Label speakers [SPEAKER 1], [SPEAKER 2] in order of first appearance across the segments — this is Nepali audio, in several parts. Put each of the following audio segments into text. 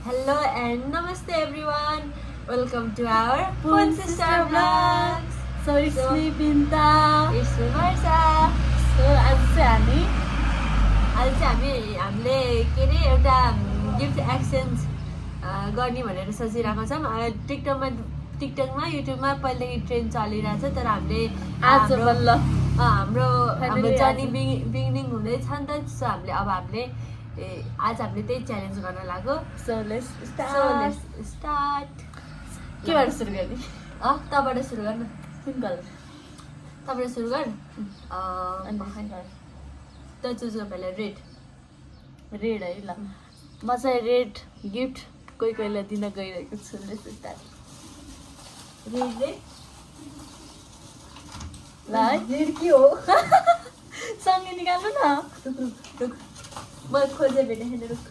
[SPEAKER 1] Hello and namaste everyone. Welcome to our Poon Sister Vlogs.
[SPEAKER 2] So it's me Pinta.
[SPEAKER 1] It's me Varsha.
[SPEAKER 2] So आज चाहिँ
[SPEAKER 1] हामीले के अरे एउटा गिफ्ट एक्सचेन्ज गर्ने भनेर सोचिरहेको छौँ। टिकटकमा युट्युबमा पहिलेदेखि ट्रेन्ड चलिरहेछ, तर हामीले
[SPEAKER 2] आज बल्ल
[SPEAKER 1] हाम्रो जर्नी बिगिनिङ हुँदैछ नि त। सो हामीले आज हामीले त्यही च्यालेन्ज गर्न लाग्यो।
[SPEAKER 2] So let's
[SPEAKER 1] start.
[SPEAKER 2] केबाट सुरु गर्ने?
[SPEAKER 1] तँबाट सुरु गर्न।
[SPEAKER 2] कुन कलर?
[SPEAKER 1] तँबाट सुरु गर।
[SPEAKER 2] त
[SPEAKER 1] चुज गर पहिला।
[SPEAKER 2] रेड है ल। म चाहिँ रेड गिफ्ट कोही दिन गइरहेको छु। Let's start.
[SPEAKER 1] रेड
[SPEAKER 2] ल है
[SPEAKER 1] रेड के हो?
[SPEAKER 2] सँगै निकाल्नु न।
[SPEAKER 1] रुक म खोजे भेटेँ। रुक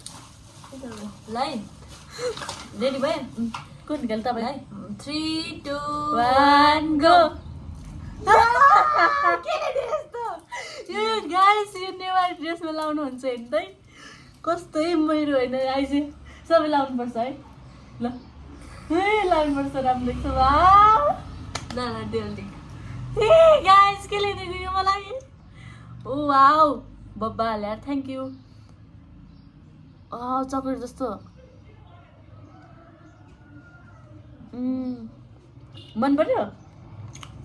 [SPEAKER 1] ल है, रेडी भयो?
[SPEAKER 2] कुन निकाल्नु तपाईँलाई?
[SPEAKER 1] 3, 2,
[SPEAKER 2] 1 गो।
[SPEAKER 1] के
[SPEAKER 2] यो गाइस यो नेवार ड्रेसमा लाउनुहुन्छ हेर्दै कस्तै मेरो होइन आइजे सबै लाउनुपर्छ है ल। लाउनुपर्छ राम्रो देख्छ।
[SPEAKER 1] न डेली
[SPEAKER 2] गाइस के ल्याइदिएको यो मलाई? ओ वाउ बब्बा यार, थ्याङ्क यू। चक्लेट जस्तो मन पर्यो,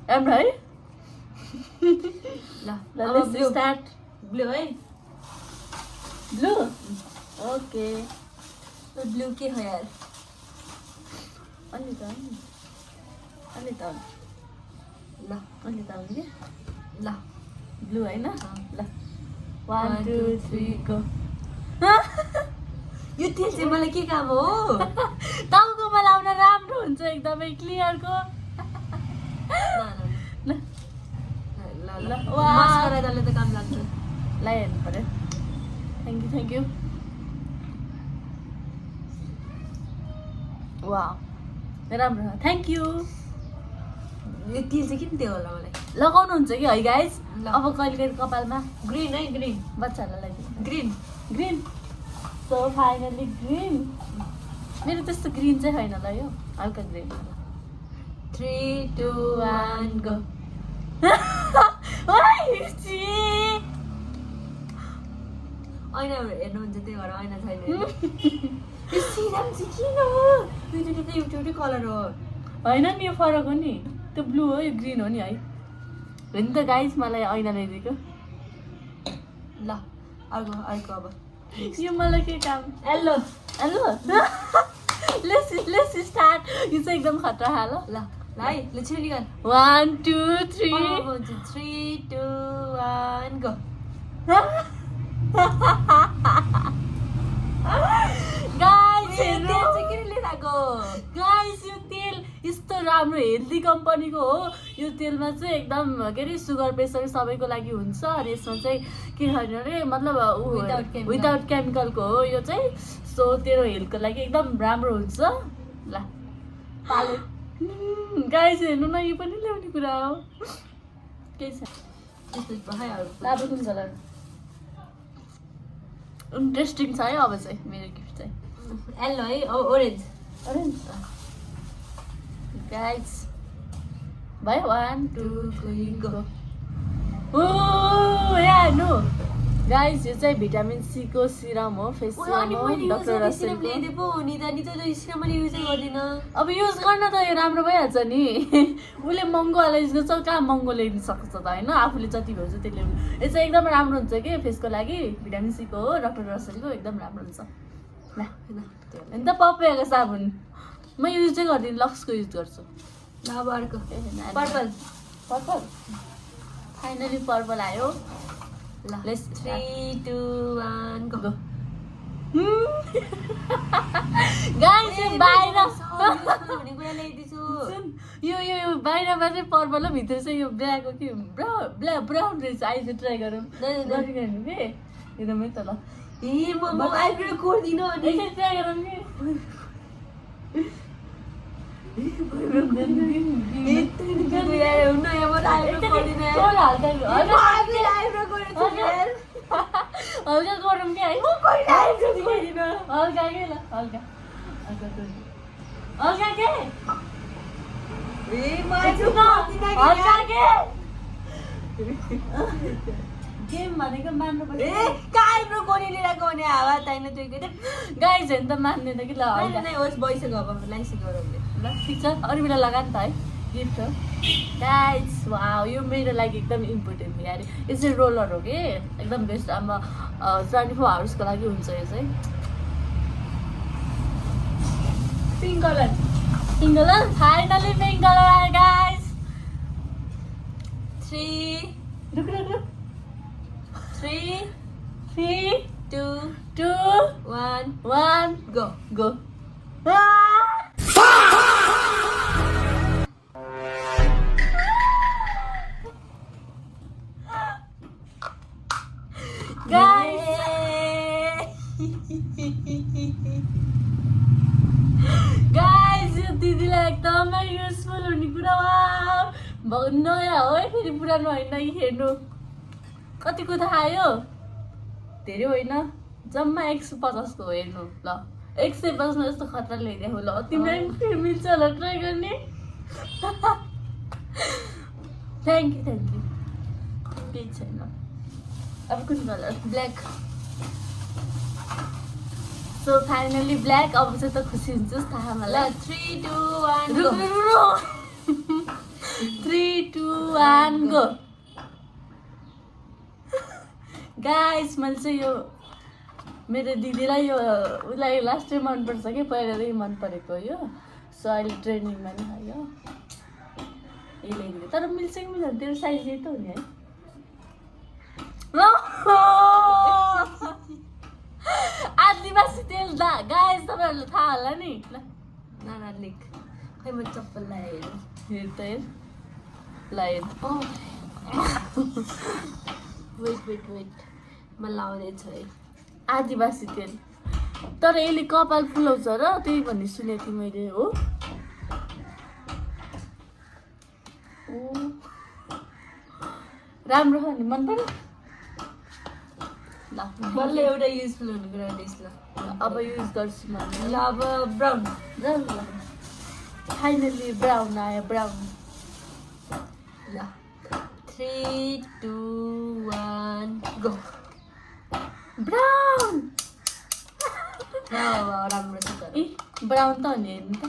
[SPEAKER 2] राम्रो है।
[SPEAKER 1] ल
[SPEAKER 2] स्टार्ट।
[SPEAKER 1] ब्लू है?
[SPEAKER 2] Blue okay.
[SPEAKER 1] ब्लू के हो यार?
[SPEAKER 2] अलि त
[SPEAKER 1] ल
[SPEAKER 2] कि
[SPEAKER 1] ल
[SPEAKER 2] ब्लू होइन ल। 1 2 3 गो।
[SPEAKER 1] यो तेल चाहिँ मलाई के काम हो?
[SPEAKER 2] टाउकोमा लाउन राम्रो हुन्छ एकदमै क्लियरको। ल
[SPEAKER 1] ल मस्करा दालले त काम लाग्छ।
[SPEAKER 2] ल हेर्नु पर्यो। Thank you. वाउ राम्रो छ, थ्याङ्क यू।
[SPEAKER 1] यो तेल चाहिँ किन दियो होला मलाई?
[SPEAKER 2] लगाउनुहुन्छ कि है गाइस?
[SPEAKER 1] ल।
[SPEAKER 2] अब कहिले कपालमा
[SPEAKER 1] ग्रिन है? ग्रिन
[SPEAKER 2] बच्चाहरूलाई लगाइदिनु। Green so finally green. मेरो त्यस्तो ग्रिन चाहिँ छैन ल, यो हल्का ग्रिन।
[SPEAKER 1] 3 2 1 गो। ऐना हेर्नुहुन्छ त्यही भएर ऐना छैन। यो सिराम चाहिँ किन हो? यो त एउटै कलर हो।
[SPEAKER 2] होइन नि यो फरक हो नि, त्यो ब्लू हो यो ग्रिन हो नि है। हो नि त गाइस, मलाई ऐना ल्याइदिएको।
[SPEAKER 1] ल अर्को अब
[SPEAKER 2] यो मलाई के काम?
[SPEAKER 1] Yellow
[SPEAKER 2] let's start. यो चाहिँ एकदम खतरा हाल।
[SPEAKER 1] ल है ल छिटो निकाल।
[SPEAKER 2] 1 2 3
[SPEAKER 1] 3 2 1 गो।
[SPEAKER 2] गाइस
[SPEAKER 1] तेल चाहिँ किन लिएर आएको?
[SPEAKER 2] गाइस यो तेल यस्तो राम्रो हेल्दी कम्पनीको हो। यो तेलमा चाहिँ एकदम के अरे सुगर प्रेसर सबैको लागि हुन्छ। अनि यसमा चाहिँ के छैन अरे, मतलब विदाउट केमिकलको हो यो चाहिँ। सो तेरो हेल्थको लागि एकदम राम्रो हुन्छ। ल
[SPEAKER 1] पालो
[SPEAKER 2] गाइस हेर्नु न, यो पनि ल्याउने कुरा हो। के छ
[SPEAKER 1] त्यस्तो भयो अरू।
[SPEAKER 2] अब कुन कलर? इन्ट्रेस्टिङ छ है अब चाहिँ मेरो गिफ्ट चाहिँ।
[SPEAKER 1] येल्लो है? ओरेन्ज
[SPEAKER 2] गाइस भयो। 1 2 3 गो। ओ हेर्नु गाइस, यो चाहिँ भिटामिन सी को सिरम हो, फेस सिरम हो, डक्टर रसेलको। अब युज गर्न त यो राम्रो भइहाल्छ नि। उसले महँगोवाला युज गर्छ, कहाँ महँगो ल्याइदिनु सक्छ त होइन? आफूले जति भन्छ त्यसले। यो चाहिँ एकदम राम्रो हुन्छ कि फेसको लागि, भिटामिन सी को हो, डक्टर रसेलको, एकदम राम्रो हुन्छ। ल होइन त पप्पेको साबुन म युज चाहिँ गर्दिनँ, लक्सको युज गर्छु।
[SPEAKER 1] अब अर्को पर्पल।
[SPEAKER 2] फाइनली पर्पल आयो।
[SPEAKER 1] ल 3 2 1 गो।
[SPEAKER 2] गाइस यो बाहिर
[SPEAKER 1] हुने कुरा ल्याइदिन्छु।
[SPEAKER 2] यो बाहिरमा चाहिँ पर्पल हो, भित्र चाहिँ यो ब्ल्याक हो कि ब्राउन रहेछ। आइज ट्राई गरौँ। गरिरहनु के एकदमै त ल।
[SPEAKER 1] ए म आइब्रो कोर्दिनु अनि
[SPEAKER 2] ट्राई गरौँ कि। हल्का गरौँ क्या है? हल्का के ल हल्का हल्का के
[SPEAKER 1] ए
[SPEAKER 2] हल्का के गेम भनेको मान्नु पर्छ
[SPEAKER 1] काम्रो कोनी लिएर कोनी हावा ताइन त्यो के
[SPEAKER 2] गाइज हेर्नु त मान्दैन कि ल
[SPEAKER 1] होइन नै होस् भइसक्यो अब लागिसक्यो
[SPEAKER 2] ल ठिक छ अरू बेला लगा नि त है गिफ्ट हो गाइज वाउ यो मेरो लागि एकदम इम्पोर्टेन्ट हो यार यो चाहिँ रोलर हो कि एकदम बेस्ट अब 24 आवर्सको लागि हुन्छ यो चाहिँ pink colour finally pink colour आयो गाइज
[SPEAKER 1] 3
[SPEAKER 2] रुक
[SPEAKER 1] 3
[SPEAKER 2] 3
[SPEAKER 1] 2
[SPEAKER 2] 2
[SPEAKER 1] 1
[SPEAKER 2] 1
[SPEAKER 1] go
[SPEAKER 2] गाइस यो दिदीलाई एकदमै युजफुल हुने कुरा हो नयाँ हो है फेरि पुरानो होइन हेर्नु कतिको थाहा आयो धेरै होइन जम्मा 150 को हो हेर्नु ल 150 मा यस्तो खतरा ल्याइदिएको ल तिमीलाई पनि फेरि मिल्छ होला ट्राई गर्ने थ्याङ्क यू केही छैन अब कुन colour black so finally black अब चाहिँ त खुसी हुन्छस् थाहा मलाई
[SPEAKER 1] 3 2 1 go
[SPEAKER 2] 3 2 1 गो गाइस मैले चाहिँ यो मेरो दिदीलाई यो उसलाई लास्ट टाइम मनपर्छ कि पहिलादेखि मन परेको यो सो अहिले ट्रेनिङमा नि है यो ल्याइदियो तर मिल्छ कि मिल्दैन तेरो साइज यही त हो नि है आदिवासी तेल दा गाइस तपाईँहरूलाई थाहा होला नि ल
[SPEAKER 1] नाना लिक खै म चप्पल लगाएर
[SPEAKER 2] हेर त हेर ल हेर
[SPEAKER 1] वेट म लाउँदैछु है
[SPEAKER 2] आदिवासी तेल तर यसले कपाल फुलाउँछ र त्यही भन्ने सुनेको थिएँ मैले हो राम्रो हो नि मन पर्यो ल
[SPEAKER 1] बल्ल एउटा युजफुल हुने कुरा रहेछ ल
[SPEAKER 2] अब युज गर्छु म
[SPEAKER 1] ल अब ब्राउन
[SPEAKER 2] ल फाइनली ब्राउन आयो ब्राउन
[SPEAKER 1] ल 3 2 1 गो
[SPEAKER 2] ब्राउन
[SPEAKER 1] राम्रो छ त
[SPEAKER 2] ए ब्राउन त हो नि हेर्नु त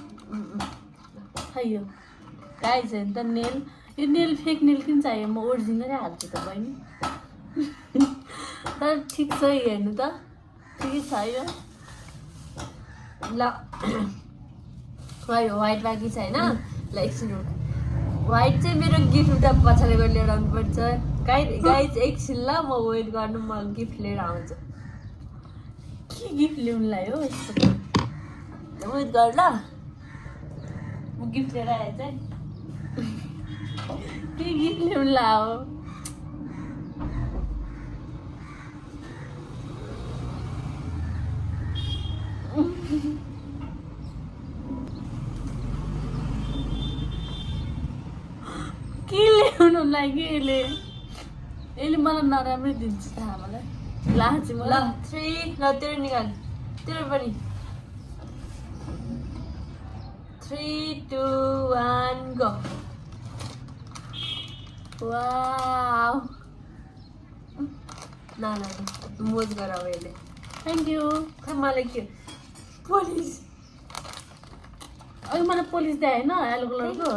[SPEAKER 2] खै यो गाइस हेर्नु त नेल यो नेल फेक नेल किन चाहियो म ओरिजिनलै हाल्छु त बहिनी तर ठिक छ हेर्नु त ठिकै छ यो
[SPEAKER 1] ल व्हाइट बाँकी छ होइन ल एकछिन व्हाइट चाहिँ मेरो गिफ्ट उता पछाडि गएर लिएर आउनुपर्छ गाइज एकछिन ल म वेट गर्नु म गिफ्ट लिएर आउँछु
[SPEAKER 2] के गिफ्ट ल्याउनुलाई हो यस्तो
[SPEAKER 1] वेट गर ल म गिफ्ट लिएर आएँ चाहिँ
[SPEAKER 2] के गिफ्ट ल्याउनुलाई हो के ल्याउनु लागि यसले मलाई नराम्रै दिन्छ थाहा मलाई लान्छ
[SPEAKER 1] ल 3 ल तेरो निकाल तेरो पनि 3 2 1 गो
[SPEAKER 2] वाउ
[SPEAKER 1] ना मोज गराऊ यसले
[SPEAKER 2] थ्याङ्क यू
[SPEAKER 1] खै मलाई के पोलिस
[SPEAKER 2] अघि मलाई पोलिस दिए होइन येलो कलरको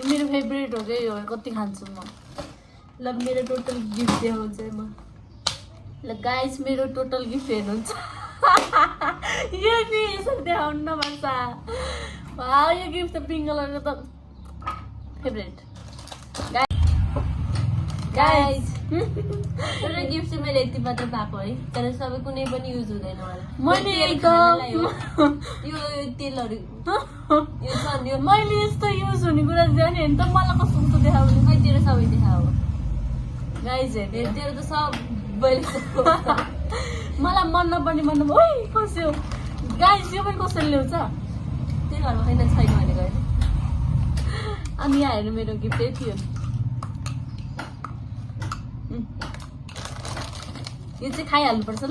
[SPEAKER 2] मेरो फेभरेट हो क्या यो कति खान्छु म
[SPEAKER 1] ल मेरो टोटल गिफ्ट देखाउँछ म
[SPEAKER 2] ल गाइस मेरो टोटल गिफ्ट हेर्नुहुन्छ यो नि यसरी देखाउनु नभन्छ वाउ यो गिफ्ट त पिङ्क कलरको त फेभरेट
[SPEAKER 1] गाइस एउटा गिफ्ट चाहिँ मैले यति मात्र पाएको है तर सबै कुनै पनि युज हुँदैन
[SPEAKER 2] मैले
[SPEAKER 1] यो तेलहरू यो छ नि
[SPEAKER 2] मैले यस्तो युज हुने कुरा जाने नि त मलाई कस्तो कस्तो देखाउने
[SPEAKER 1] खै तेरो सबै देखाऊ
[SPEAKER 2] गाइस हेर्नु
[SPEAKER 1] तेरो त सबैले
[SPEAKER 2] मलाई मन नपर्ने ओइ फस्यो गाइस यो पनि कसरी ल्याउँछ
[SPEAKER 1] त्यही घरमा छैन भनेको होइन
[SPEAKER 2] अनि यहाँ हेर्नु मेरो गिफ्ट यही थियो यो चाहिँ खाइहाल्नुपर्छ ल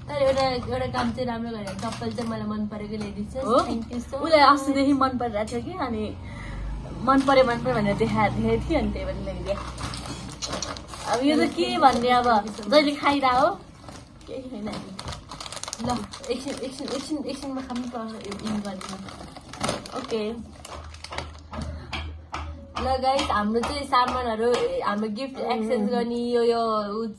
[SPEAKER 1] तर एउटा काम चाहिँ राम्रो गरेर चप्पल चाहिँ मलाई मन परेको ल्याइदिन्छ
[SPEAKER 2] हो
[SPEAKER 1] थ्याङ्क यू सो
[SPEAKER 2] उसलाई अस्तिदेखि मन परिरहेको थियो कि अनि मन पर्यो भनेर देखाएको थियो अनि त्यही भएर ल्याइदिए अब यो चाहिँ के भन्ने अब जहिले खाइरह हो केही छैन
[SPEAKER 1] ल एकछिनमा खानु पर्छ
[SPEAKER 2] ओके
[SPEAKER 1] ल गाइस हाम्रो चाहिँ सामानहरू हाम्रो गिफ्ट एक्सचेन्ज गर्ने यो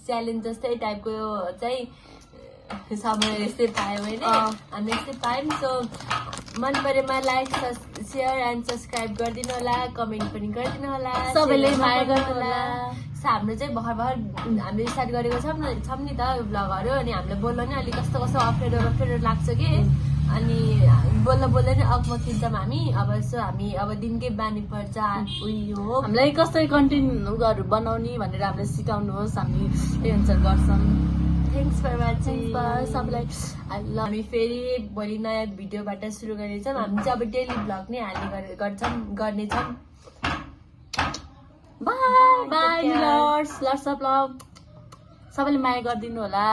[SPEAKER 1] च्यालेन्ज जस्तै टाइपको यो चाहिँ सामानहरू यस्तै पायौँ होइन हामी यस्तै पायौँ सो मन परेमा लाइक सेयर एन्ड सब्सक्राइब गरिदिनु होला कमेन्ट पनि गरिदिनु होला
[SPEAKER 2] सबैले माया गर्नु होला
[SPEAKER 1] हाम्रो चाहिँ भर्खर हामीले स्टार्ट गरेको छौँ नि त भ्लगहरू अनि हामीलाई बोल्न नि अलिक कस्तो अप्ठ्यारो लाग्छ कि अनि बोल्दै नै अगमा खिच्छौँ हामी अब यसो हामी अब दिनकै बानी पर्छ उयो हो
[SPEAKER 2] हामीलाई कसरी कन्टेन्टहरू बनाउने भनेर हामीलाई सिकाउनुहोस् हामी त्यही अनुसार गर्छौँ
[SPEAKER 1] थ्याङ्क्स फर वाचिङ
[SPEAKER 2] सबैलाई
[SPEAKER 1] हामी फेरि भोलि नयाँ भिडियोबाट सुरु गर्नेछौँ हामी चाहिँ अब डेली भ्लग नै गर्नेछौँ
[SPEAKER 2] बाई बाई लर्स अफ लभ सबैले माया गरिदिनु होला